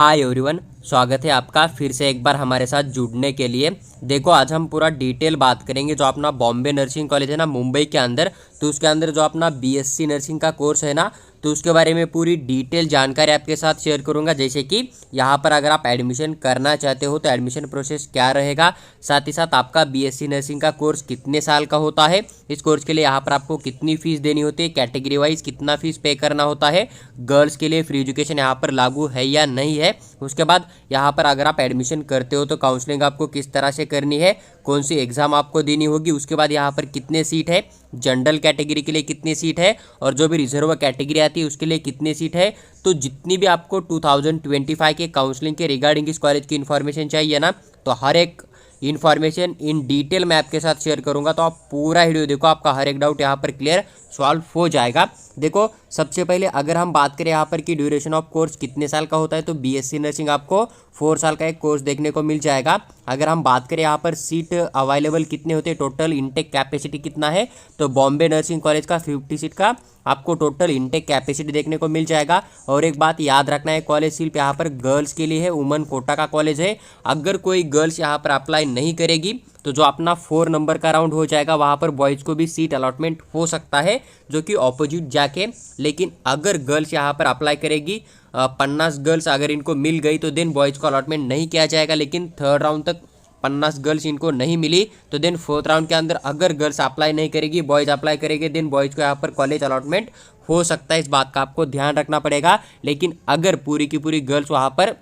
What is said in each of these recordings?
Hi everyone, स्वागत है आपका फिर से एक बार हमारे साथ जुड़ने के लिए। देखो, आज हम पूरा डिटेल बात करेंगे। जो अपना बॉम्बे नर्सिंग कॉलेज है ना मुंबई के अंदर, तो उसके अंदर जो अपना बीएससी नर्सिंग का कोर्स है ना, तो उसके बारे में पूरी डिटेल जानकारी आपके साथ शेयर करूंगा। जैसे कि यहाँ पर अगर आप एडमिशन करना चाहते हो तो एडमिशन प्रोसेस क्या रहेगा, साथ ही साथ आपका बीएससी नर्सिंग का कोर्स कितने साल का होता है, इस कोर्स के लिए यहाँ पर आपको कितनी फीस देनी होती है, कैटेगरी वाइज कितना फीस पे करना होता है, गर्ल्स के लिए फ्री एजुकेशन यहाँ पर लागू है या नहीं है। उसके बाद यहाँ पर अगर आप एडमिशन करते हो तो काउंसलिंग आपको किस तरह से करनी है, कौन सी एग्जाम आपको देनी होगी, उसके बाद यहाँ पर कितने सीट है, जनरल कैटेगरी के लिए कितनी सीट है और जो भी रिजर्व कैटेगरी आती है उसके लिए कितनी सीट है। तो जितनी भी आपको 2025 के काउंसलिंग के रिगार्डिंग इस कॉलेज की इन्फॉर्मेशन चाहिए ना, तो हर एक इन्फॉर्मेशन इन डिटेल मैं आपके साथ शेयर करूंगा। तो आप पूरा वीडियो देखो, आपका हर एक डाउट यहाँ पर क्लियर सॉल्व हो जाएगा। देखो, सबसे पहले अगर हम बात करें यहाँ पर कि ड्यूरेशन ऑफ कोर्स कितने साल का होता है, तो बीएससी नर्सिंग आपको 4 साल का एक कोर्स देखने को मिल जाएगा। अगर हम बात करें यहाँ पर सीट अवेलेबल कितने होते हैं, टोटल इनटेक कैपेसिटी कितना है, तो बॉम्बे नर्सिंग कॉलेज का 50 सीट का आपको टोटल इनटेक कैपेसिटी देखने को मिल जाएगा। और एक बात याद रखना है, कॉलेज सिर्फ यहाँ पर गर्ल्स के लिए है, वुमेन कोटा का कॉलेज है। अगर कोई गर्ल्स यहाँ पर अप्लाई नहीं करेगी तो जो अपना 4 नंबर का राउंड हो जाएगा वहाँ पर बॉयज़ को भी सीट अलॉटमेंट हो सकता है, जो कि ऑपोजिट जाके। लेकिन अगर गर्ल्स यहाँ पर अप्लाई करेगी, 50 गर्ल्स अगर इनको मिल गई तो देन बॉयज़ को अलॉटमेंट नहीं किया जाएगा। लेकिन थर्ड राउंड तक 50 गर्ल्स इनको नहीं मिली तो देन फोर्थ राउंड के अंदर अगर गर्ल्स अप्लाई नहीं करेगी, बॉयज़ अप्लाई करेंगे, देन बॉयज़ को यहाँ पर कॉलेज अलॉटमेंट हो सकता है। इस बात का आपको ध्यान रखना पड़ेगा। लेकिन अगर पूरी की पूरी गर्ल्स वहाँ पर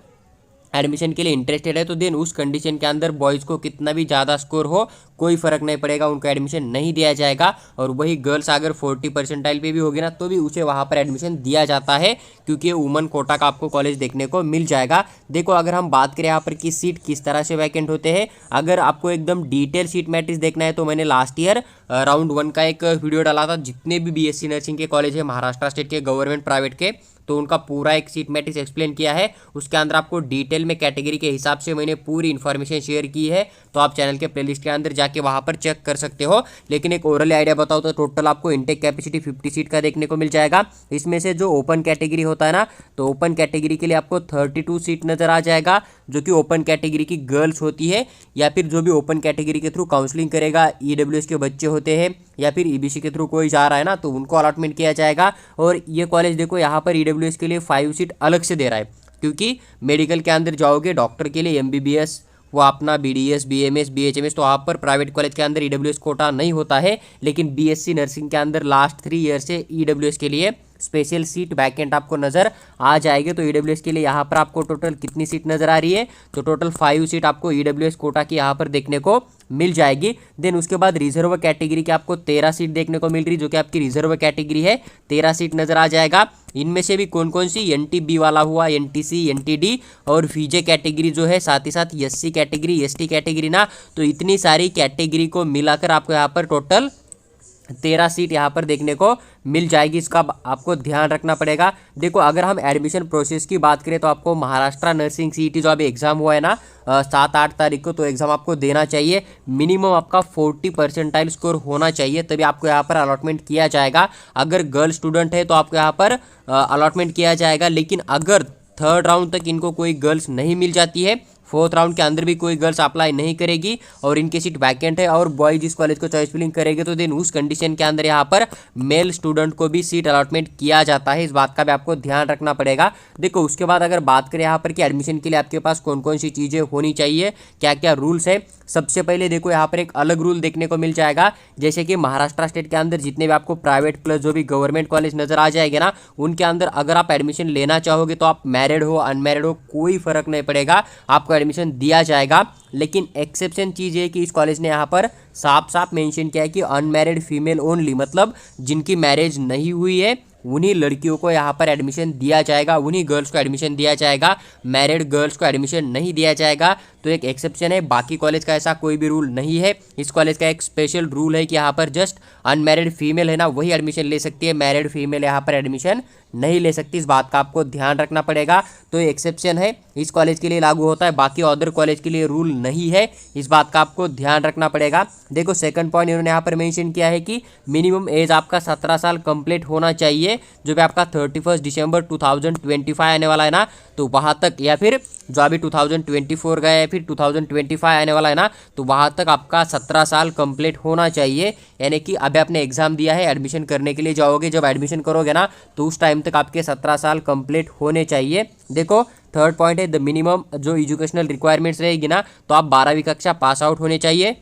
एडमिशन के लिए इंटरेस्टेड है तो देन उस कंडीशन के अंदर बॉयज़ को कितना भी ज़्यादा स्कोर हो कोई फ़र्क नहीं पड़ेगा, उनको एडमिशन नहीं दिया जाएगा। और वही गर्ल्स अगर 40 परसेंटाइल पे भी होगी ना तो भी उसे वहाँ पर एडमिशन दिया जाता है, क्योंकि वुमन कोटा का आपको कॉलेज देखने को मिल जाएगा। देखो, अगर हम बात करें यहाँ पर कि सीट किस तरह से वैकेंट होते हैं, अगर आपको एकदम डिटेल सीट मैट्रिक्स देखना है तो मैंने लास्ट ईयर राउंड 1 का एक वीडियो डाला था। जितने भी बीएससी नर्सिंग के कॉलेज है महाराष्ट्र स्टेट के, गवर्नमेंट प्राइवेट के, तो उनका पूरा एक सीट मैट्रिक्स एक्सप्लेन किया है। उसके अंदर आपको डिटेल में कैटेगरी के हिसाब से मैंने पूरी इन्फॉर्मेशन शेयर की है, तो आप चैनल के प्लेलिस्ट के अंदर जाके वहाँ पर चेक कर सकते हो। लेकिन एक ओरली आइडिया बताओ तो टोटल आपको इनटेक कैपेसिटी 50 सीट का देखने को मिल जाएगा। इसमें से जो ओपन कैटेगरी होता है ना, तो ओपन कैटेगरी के लिए आपको 32 सीट नज़र आ जाएगा, जो कि ओपन कैटेगरी की गर्ल्स होती है, या फिर जो भी ओपन कैटेगरी के थ्रू काउंसलिंग करेगा, ईडब्ल्यूएस के बच्चे होते हैं या फिर ईबीसी के थ्रू कोई जा रहा है ना, तो उनको अलॉटमेंट किया जाएगा। और ये कॉलेज देखो यहाँ पर ईडब्ल्यूएस के लिए 5 सीट अलग से दे रहा है, क्योंकि मेडिकल के अंदर जाओगे डॉक्टर के लिए एमबीबीएस, वो अपना बीडीएस, बीएमएस, बीएचएमएस, तो आप पर प्राइवेट कॉलेज के अंदर ईडब्ल्यूएस कोटा नहीं होता है। लेकिन बीएससी नर्सिंग के अंदर लास्ट 3 ईयर से ईडब्ल्यूएस के लिए स्पेशल सीट वैकेंट आपको नज़र आ जाएगी। तो ईडब्ल्यूएस के लिए यहाँ पर आपको टोटल कितनी सीट नज़र आ रही है, तो टोटल 5 सीट आपको ईडब्ल्यूएस कोटा की यहाँ पर देखने को मिल जाएगी। देन उसके बाद रिजर्व कैटेगरी की आपको 13 सीट देखने को मिल रही, जो कि आपकी रिजर्व कैटेगरी है, 13 सीट नज़र आ जाएगा। इनमें से भी कौन कौन सी, एनटीबी वाला हुआ, एनटीसी, एनटीडी और फीजे कैटेगरी जो है, साथ ही साथ एससी कैटेगरी, एसटी कैटेगरी ना, तो इतनी सारी कैटेगरी को मिलाकर आपको यहाँ पर टोटल 13 सीट यहाँ पर देखने को मिल जाएगी। इसका आपको ध्यान रखना पड़ेगा। देखो, अगर हम एडमिशन प्रोसेस की बात करें तो आपको महाराष्ट्र नर्सिंग सीईटी जो अभी एग्जाम हुआ है ना 7-8 तारीख को, तो एग्ज़ाम आपको देना चाहिए। मिनिमम आपका 40 परसेंटाइल स्कोर होना चाहिए, तभी आपको यहाँ पर अलॉटमेंट किया जाएगा। अगर गर्ल स्टूडेंट है तो आपको यहाँ पर अलॉटमेंट किया जाएगा। लेकिन अगर थर्ड राउंड तक इनको कोई गर्ल्स नहीं मिल जाती है, फोर्थ राउंड के अंदर भी कोई गर्ल्स अप्लाई नहीं करेगी और इनकी सीट वैकेंट है और बॉयज इस कॉलेज को चॉइस फिलिंग करेंगे, तो देन उस कंडीशन के अंदर यहाँ पर मेल स्टूडेंट को भी सीट अलॉटमेंट किया जाता है। इस बात का भी आपको ध्यान रखना पड़ेगा। देखो, उसके बाद अगर बात करें यहाँ पर कि एडमिशन के लिए आपके पास कौन कौन सी चीज़ें होनी चाहिए, क्या क्या रूल्स है। सबसे पहले देखो, यहाँ पर एक अलग रूल देखने को मिल जाएगा। जैसे कि महाराष्ट्र स्टेट के अंदर जितने भी आपको प्राइवेट प्लस जो भी गवर्नमेंट कॉलेज नज़र आ जाएंगे ना, उनके अंदर अगर आप एडमिशन लेना चाहोगे तो आप मैरिड हो अनमैरिड हो कोई फ़र्क नहीं पड़ेगा, आपको एडमिशन दिया जाएगा। लेकिन एक्सेप्शन चीज़ है कि इस कॉलेज ने यहाँ पर साफ साफ मेंशन किया है कि अनमैरिड फीमेल ओनली, मतलब जिनकी मैरिज नहीं हुई है उन्हीं लड़कियों को यहाँ पर एडमिशन दिया जाएगा, उन्हीं गर्ल्स को एडमिशन दिया जाएगा, मैरिड गर्ल्स को एडमिशन नहीं दिया जाएगा। तो एक एक्सेप्शन है, बाकी कॉलेज का ऐसा कोई भी रूल नहीं है। इस कॉलेज का एक स्पेशल रूल है कि यहाँ पर जस्ट अनमैरिड फीमेल है ना वही एडमिशन ले सकती है, मैरिड फीमेल यहाँ पर एडमिशन नहीं ले सकती। इस बात का आपको ध्यान रखना पड़ेगा। तो ये एक्सेप्शन है, इस कॉलेज के लिए लागू होता है, बाकी अदर कॉलेज के लिए रूल नहीं है। इस बात का आपको ध्यान रखना पड़ेगा। देखो, सेकंड पॉइंट इन्होंने यहाँ पर मेंशन किया है कि मिनिमम एज आपका 17 साल कंप्लीट होना चाहिए, जो भी आपका 31 दिसंबर 2025 आने वाला है ना, तो वहाँ तक, या फिर जो अभी 2024 गया या फिर 2025 आने वाला है ना, तो वहाँ तक आपका 17 साल कंप्लीट होना चाहिए। यानी कि अभी आपने एग्जाम दिया है, एडमिशन करने के लिए जाओगे, जब एडमिशन करोगे ना तो उस टाइम तक आपके 17 साल कंप्लीट होने चाहिए। देखो थर्ड पॉइंट है द मिनिमम जो एजुकेशनल रिक्वायरमेंट्स रहेगी ना, तो आप 12वीं कक्षा पास आउट होने चाहिए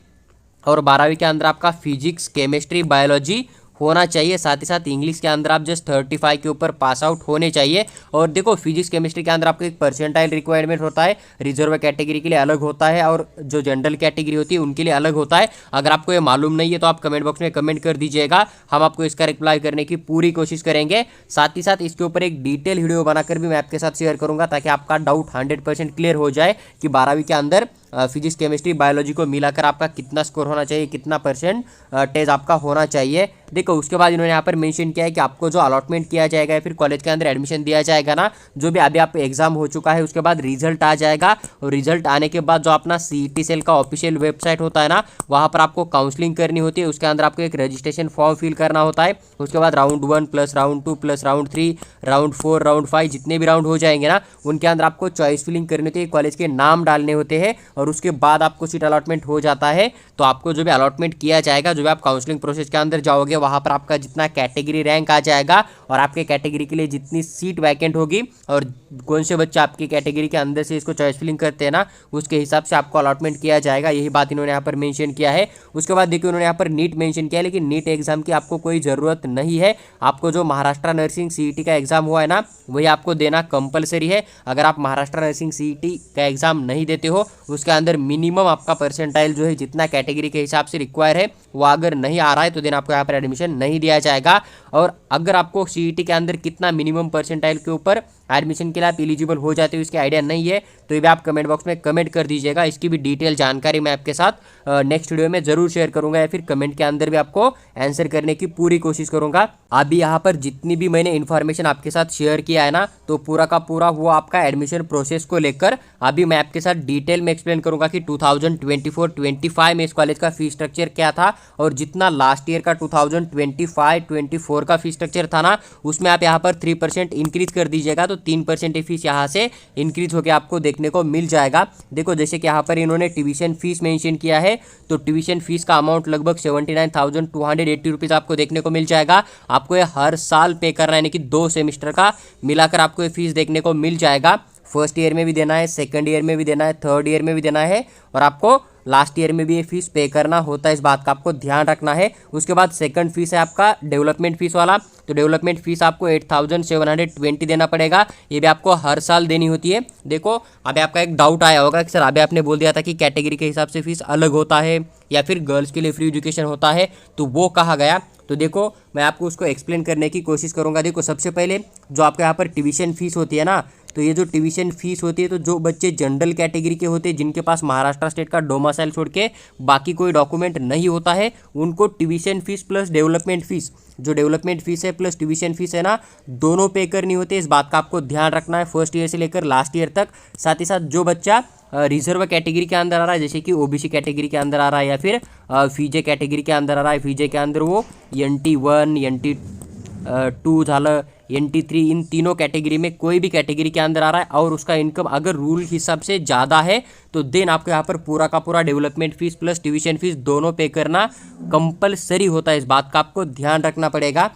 और 12वीं के अंदर आपका फिजिक्स केमिस्ट्री बायोलॉजी होना चाहिए। साथ ही साथ इंग्लिश के अंदर आप जस्ट 35 के ऊपर पास आउट होने चाहिए। और देखो फिजिक्स केमिस्ट्री के अंदर आपको एक परसेंटाइल रिक्वायरमेंट होता है, रिजर्व कैटेगरी के लिए अलग होता है और जो जनरल कैटेगरी होती है उनके लिए अलग होता है। अगर आपको ये मालूम नहीं है तो आप कमेंट बॉक्स में कमेंट कर दीजिएगा, हम आपको इसका रिप्लाई करने की पूरी कोशिश करेंगे। साथ ही साथ इसके ऊपर एक डिटेल वीडियो बनाकर भी मैं आपके साथ शेयर करूंगा ताकि आपका डाउट 100% क्लियर हो जाए कि 12वीं के अंदर फिजिक्स केमिस्ट्री बायोलॉजी को मिलाकर आपका कितना स्कोर होना चाहिए, कितना परसेंटेज आपका होना चाहिए। देखो उसके बाद इन्होंने यहाँ पर मेंशन किया है कि आपको जो अलॉटमेंट किया जाएगा या फिर कॉलेज के अंदर एडमिशन दिया जाएगा ना, जो भी अभी आप एग्जाम हो चुका है उसके बाद रिजल्ट आ जाएगा और रिजल्ट आने के बाद जो अपना CET सेल का ऑफिशियल वेबसाइट होता है ना, वहाँ पर आपको काउंसलिंग करनी होती है। उसके अंदर आपको एक रजिस्ट्रेशन फॉर्म फिल करना होता है। उसके बाद round 1 plus round 2 plus round 3 round 4 round 5 जितने भी राउंड हो जाएंगे ना, उनके अंदर आपको चॉइस फिलिंग करनी होती है, कॉलेज के नाम डालने होते हैं और उसके बाद आपको सीट अलॉटमेंट हो जाता है। तो आपको जो भी अलॉटमेंट किया जाएगा, जो भी आप काउंसलिंग प्रोसेस के अंदर जाओगे, वहाँ पर आपका जितना कैटेगरी रैंक आ जाएगा और आपके कैटेगरी के लिए जितनी सीट वैकेंट होगी और कौन से बच्चे आपकी कैटेगरी के अंदर से इसको चॉइस फिलिंग करते हैं ना, उसके हिसाब से आपको अलॉटमेंट किया जाएगा। यही बात इन्होंने यहाँ पर मेंशन किया है। उसके बाद देखिए उन्होंने यहाँ पर नीट मेंशन किया है, लेकिन नीट एग्जाम की आपको कोई ज़रूरत नहीं है। आपको जो महाराष्ट्र नर्सिंग CET का एग्जाम हुआ है ना, वही आपको देना कंपलसरी है। अगर आप महाराष्ट्र नर्सिंग CET का एग्जाम नहीं देते हो, उसके अंदर मिनिमम आपका परसेंटाइल जो है जितना कैटेगरी के हिसाब से रिक्वायर है वो अगर नहीं आ रहा है तो देन आपको यहाँ पर एडमिशन नहीं दिया जाएगा। और अगर आपको CET के अंदर कितना मिनिमम परसेंटाइल के ऊपर एडमिशन के लिए आप एलिजिबल हो जाते हो इसकी आइडिया नहीं है तो ये भी आप कमेंट बॉक्स में कमेंट कर दीजिएगा। इसकी भी डिटेल जानकारी मैं आपके साथ नेक्स्ट वीडियो में जरूर शेयर करूंगा या फिर कमेंट के अंदर भी आपको आंसर करने की पूरी कोशिश करूंगा। अभी यहाँ पर जितनी भी मैंने इन्फॉर्मेशन आपके साथ शेयर किया है ना, तो पूरा का पूरा वो आपका एडमिशन प्रोसेस को लेकर अभी मैं आपके साथ डिटेल में एक्सप्लेन करूंगा कि 2024-25 में इस कॉलेज का फीस स्ट्रक्चर क्या था और जितना लास्ट ईयर का 2025-24 का फीस स्ट्रक्चर था ना, उसमें आप यहाँ पर 3% इंक्रीज कर दीजिएगा तो 3% फीस यहाँ से इंक्रीज होकर आपको देखने को मिल जाएगा। देखो जैसे कि यहाँ पर इन्होंने ट्यूशन फीस मेंशन किया है, तो ट्यूशन फीस का अमाउंट लगभग 79,280 रुपीज़ आपको देखने को मिल जाएगा। आपको ये हर साल पे करना है, यानी कि 2 सेमेस्टर का मिलाकर आपको ये फीस देखने को मिल जाएगा। फर्स्ट ईयर में भी देना है, सेकंड ईयर में भी देना है, थर्ड ईयर में भी देना है और आपको लास्ट ईयर में भी ये फीस पे करना होता है। इस बात का आपको ध्यान रखना है। उसके बाद सेकंड फीस है आपका डेवलपमेंट फीस वाला, तो डेवलपमेंट फीस आपको 8,720 देना पड़ेगा। ये भी आपको हर साल देनी होती है। देखो अभी आपका एक डाउट आया होगा कि सर अभी आपने बोल दिया था कि कैटेगरी के हिसाब से फीस अलग होता है या फिर गर्ल्स के लिए फ्री एजुकेशन होता है, तो वो कहा गया। तो देखो मैं आपको उसको एक्सप्लेन करने की कोशिश करूंगा। देखो सबसे पहले जो आपके यहाँ पर ट्यूशन फीस होती है ना, तो ये जो ट्यूशन फीस होती है, तो जो बच्चे जनरल कैटेगरी के होते हैं जिनके पास महाराष्ट्र स्टेट का डोमिसाइल छोड़ के बाकी कोई डॉक्यूमेंट नहीं होता है, उनको tuition fees plus development fees, जो डेवलपमेंट फीस है प्लस ट्यूशन फीस है ना, दोनों पे करनी होती है। इस बात का आपको ध्यान रखना है फर्स्ट ईयर से लेकर लास्ट ईयर तक। साथ ही साथ जो बच्चा रिजर्व कैटेगरी के अंदर आ रहा है, जैसे कि OBC कैटेगरी के अंदर आ रहा है या फिर फीजे कैटेगरी के अंदर आ रहा है, फीजे के अंदर वो NT1 NT2 झालं, NT3, इन तीनों कैटेगरी में कोई भी कैटेगरी के अंदर आ रहा है और उसका इनकम अगर रूल हिसाब से ज़्यादा है तो देन आपको यहाँ पर पूरा का पूरा development fees plus tuition fees दोनों पे करना कंपलसरी होता है। इस बात का आपको ध्यान रखना पड़ेगा।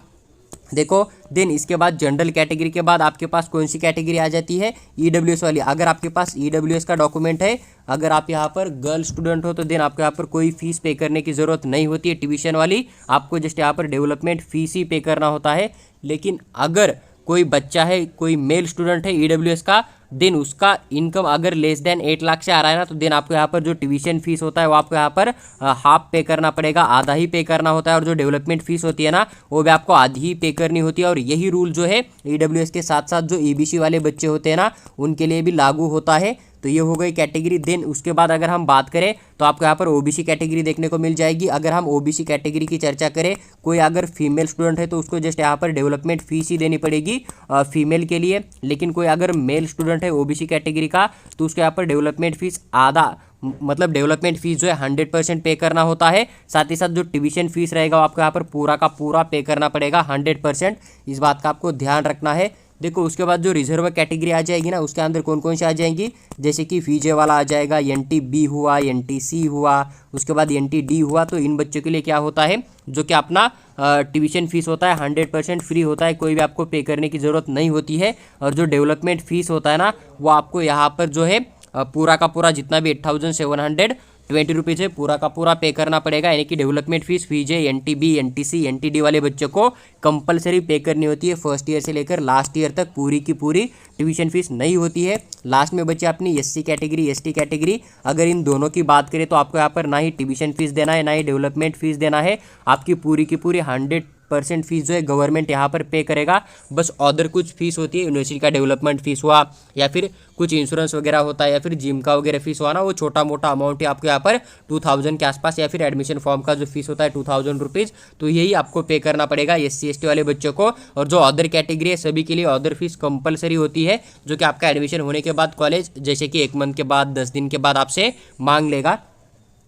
देखो देन इसके बाद जनरल कैटेगरी के बाद आपके पास कौन सी कैटेगरी आ जाती है, EWS वाली। अगर आपके पास EWS का डॉक्यूमेंट है, अगर आप यहाँ पर गर्ल स्टूडेंट हो, तो देन आपको यहाँ पर कोई फीस पे करने की ज़रूरत नहीं होती है ट्यूशन वाली, आपको जस्ट यहाँ पर डेवलपमेंट फीस ही पे करना होता है। लेकिन अगर कोई बच्चा है, कोई मेल स्टूडेंट है EWS का, देन उसका इनकम अगर लेस देन 8 लाख से आ रहा है ना, तो देन आपको यहाँ पर जो ट्यूशन फीस होता है वो आपको यहाँ पर हाफ पे करना पड़ेगा, आधा ही पे करना होता है। और जो डेवलपमेंट फीस होती है ना, वो भी आपको आधी ही पे करनी होती है। और यही रूल जो है EWS के साथ साथ जो EBC वाले बच्चे होते हैं ना, उनके लिए भी लागू होता है। तो ये हो गई कैटेगरी। देन उसके बाद अगर हम बात करें तो आपको यहाँ पर OBC कैटेगरी देखने को मिल जाएगी। अगर हम OBC कैटेगरी की चर्चा करें, कोई अगर फीमेल स्टूडेंट है तो उसको जस्ट यहाँ पर डेवलपमेंट फीस ही देनी पड़ेगी फीमेल के लिए। लेकिन कोई अगर मेल स्टूडेंट है OBC कैटेगरी का, तो उसके यहाँ पर डेवलपमेंट फीस आधा, मतलब डेवलपमेंट फीस जो है 100% पे करना होता है। साथ ही साथ जो ट्यूशन फीस रहेगा वो आपको यहाँ पर पूरा का पूरा पे करना पड़ेगा 100%। इस बात का आपको ध्यान रखना है। देखो उसके बाद जो रिजर्व कैटेगरी आ जाएगी ना, उसके अंदर कौन कौन से आ जाएंगी, जैसे कि फीजे वाला आ जाएगा, NT-B हुआ, NT-C हुआ, उसके बाद NT-D हुआ। तो इन बच्चों के लिए क्या होता है, जो कि अपना ट्यूशन फीस होता है 100% फ्री होता है, कोई भी आपको पे करने की ज़रूरत नहीं होती है। और जो डेवलपमेंट फीस होता है ना, वो आपको यहाँ पर जो है पूरा का पूरा जितना भी 8720 है पूरा का पूरा पे करना पड़ेगा। यानी कि development fees फीजे NT-B, NT-C, NT-D वाले बच्चों को कंपलसरी पे करनी होती है। फर्स्ट ईयर से लेकर लास्ट ईयर तक पूरी की पूरी ट्यूशन फीस नहीं होती है। लास्ट में बच्चे अपनी SC कैटेगरी, ST कैटेगरी, अगर इन दोनों की बात करें तो आपको यहाँ पर ना ही ट्यूशन फीस देना है, ना ही डेवलपमेंट फीस देना है। आपकी पूरी की पूरी 100% फीस जो है गवर्नमेंट यहाँ पर पे करेगा। बस अदर कुछ फीस होती है, यूनिवर्सिटी का डेवलपमेंट फीस हुआ, या फिर कुछ इंश्योरेंस वगैरह होता है, या फिर जिम का वगैरह फीस हुआ ना, वो छोटा मोटा अमाउंट है आपको यहाँ पर 2000 के आसपास, या फिर एडमिशन फॉर्म का जो फीस होता है 2000 रुपीज़, तो यही आपको पे करना पड़ेगा SC ST वाले बच्चों को। और जो अदर कैटेगरी है सभी के लिए अदर फीस कंपलसरी होती है, जो कि आपका एडमिशन होने के बाद कॉलेज जैसे कि 1 मंथ के बाद 10 दिन के बाद आपसे मांग लेगा।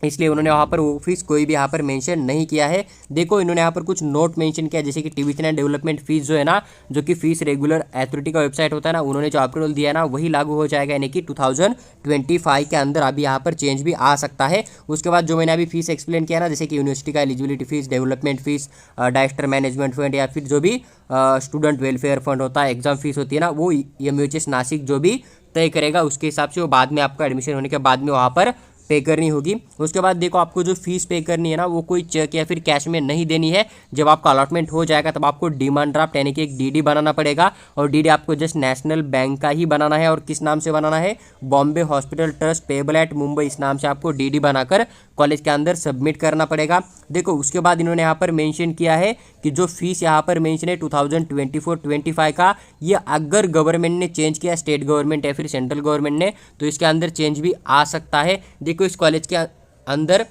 इसलिए उन्होंने वहाँ पर वो फीस कोई भी यहाँ पर मेंशन नहीं किया है। देखो इन्होंने यहाँ पर कुछ नोट मेंशन किया, जैसे कि ट्यूशन एंड डेवलपमेंट फीस जो है ना, जो कि फीस रेगुलर अथॉरिटी का वेबसाइट होता है ना, उन्होंने जो अप्रूवल दिया है ना वही लागू हो जाएगा। यानी कि 2025 के अंदर अभी यहाँ पर चेंज भी आ सकता है। उसके बाद जो मैंने अभी फीस एक्सप्लेन किया ना, जैसे कि यूनिवर्सिटी का eligibility fees, development fees, director management fund, या फिर जो भी स्टूडेंट वेलफेयर फंड होता है, एग्जाम फीस होती है ना, वो MUHS नासिक जो भी तय करेगा उसके हिसाब से वो बाद में आपका एडमिशन होने के बाद में वहाँ पर पे करनी होगी। उसके बाद देखो आपको जो फीस पे करनी है ना, वो कोई चेक या फिर कैश में नहीं देनी है। जब आपका अलॉटमेंट हो जाएगा तब आपको डिमांड ड्राफ्ट यानी कि एक DD बनाना पड़ेगा, और DD आपको जस्ट नेशनल बैंक का ही बनाना है। और किस नाम से बनाना है, Bombay hospital trust payable eight Mumbai, इस नाम से आपको DD बनाकर कॉलेज के अंदर सबमिट करना पड़ेगा। देखो उसके बाद इन्होंने यहाँ पर मेंशन किया है कि जो फीस यहाँ पर मेंशन है 2024-25 का, ये अगर गवर्नमेंट ने चेंज किया, स्टेट गवर्नमेंट या फिर सेंट्रल गवर्नमेंट ने, तो इसके अंदर चेंज भी आ सकता है। देखो इस कॉलेज के अंदर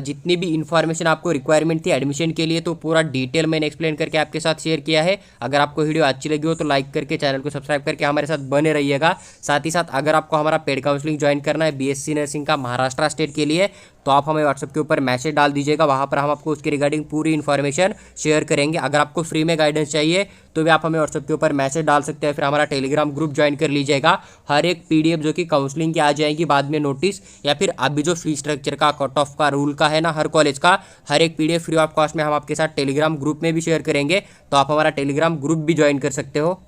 जितनी भी इन्फॉर्मेशन आपको रिक्वायरमेंट थी एडमिशन के लिए, तो पूरा डिटेल मैंने एक्सप्लेन करके आपके साथ शेयर किया है। अगर आपको वीडियो अच्छी लगी हो तो लाइक करके चैनल को सब्सक्राइब करके हमारे साथ बने रहिएगा। साथ ही साथ अगर आपको हमारा पेड काउंसलिंग ज्वाइन करना है BSc नर्सिंग का महाराष्ट्र स्टेट के लिए, तो आप हमें व्हाट्सएप के ऊपर मैसेज डाल दीजिएगा, वहाँ पर हम आपको उसके रिगार्डिंग पूरी इन्फॉर्मेशन शेयर करेंगे। अगर आपको फ्री में गाइडेंस चाहिए तो भी आप हमें व्हाट्सएप के ऊपर मैसेज डाल सकते हैं, फिर हमारा टेलीग्राम ग्रुप ज्वाइन कर लीजिएगा। हर एक PDF जो कि काउंसलिंग की आ जाएगी बाद में नोटिस, या फिर अभी जो फी स्ट्रक्चर का, कट ऑफ का, रूल का है ना हर कॉलेज का, हर एक PDF फ्री ऑफ कॉस्ट में हम आपके साथ टेलीग्राम ग्रुप में भी शेयर करेंगे। तो आप हमारा टेलीग्राम ग्रुप भी ज्वाइन कर सकते हो।